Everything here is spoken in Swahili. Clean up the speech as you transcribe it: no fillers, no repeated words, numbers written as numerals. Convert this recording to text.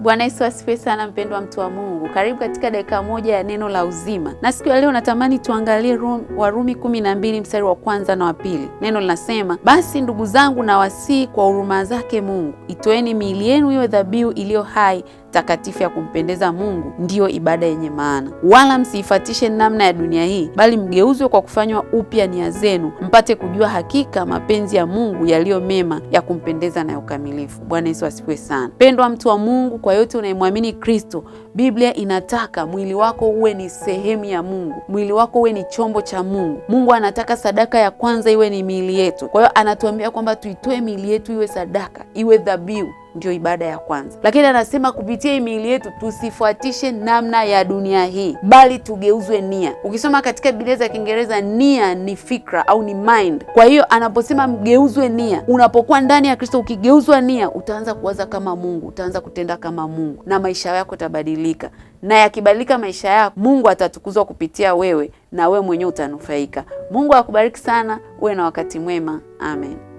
Bwana Yesu asifiwe sana, mpendwa mtu wa Mungu. Karibu katika dakika moja ya neno la uzima. Na siku ya leo natamani tuangalie Warumi 12 mstari wa kwanza na wa pili. Neno linasema, basi ndugu zangu na wasii kwa huruma zake Mungu, itoeni miili yenu iwe dhabihu iliyo hai, takatifu, ya kumpendeza Mungu, ndiyo ibada yenye maana. Wala msiifuatishe namna ya dunia hii, bali mgeuzwe kwa kufanywa upya nia zenu, mpate kujua hakika mapenzi ya Mungu yaliyo mema, ya kumpendeza na ya ukamilifu. Bwana Yesu asifiwe sana. Pendwa mtu wa Mungu, kwa yote unayemwamini Kristo, Biblia inataka mwili wako uwe ni sehemu ya Mungu. Mwili wako uwe ni chombo cha Mungu. Mungu anataka sadaka ya kwanza iwe ni miili yetu. Kwa hiyo anatuambia kwamba tuitoe miili yetu iwe sadaka, iwe dhabihu, ndio ibada ya kwanza. Lakini anasema kupitia miili yetu tusifuatishe namna ya dunia hii, bali tugeuzwe nia. Ukisoma katika Biblia za Kiingereza, nia ni fikra au ni mind. Kwa hiyo anaposema mgeuzwe nia, unapokuwa ndani ya Kristo, ukigeuzwa nia, utaanza kuwaza kama Mungu, utaanza kutenda kama Mungu, na maisha yako yatabadilika. Na yakibadilika maisha yako, Mungu atatukuzwa kupitia wewe, na wewe mwenyewe utanufaika. Mungu akubariki sana, uwe na wakati mwema. Amen.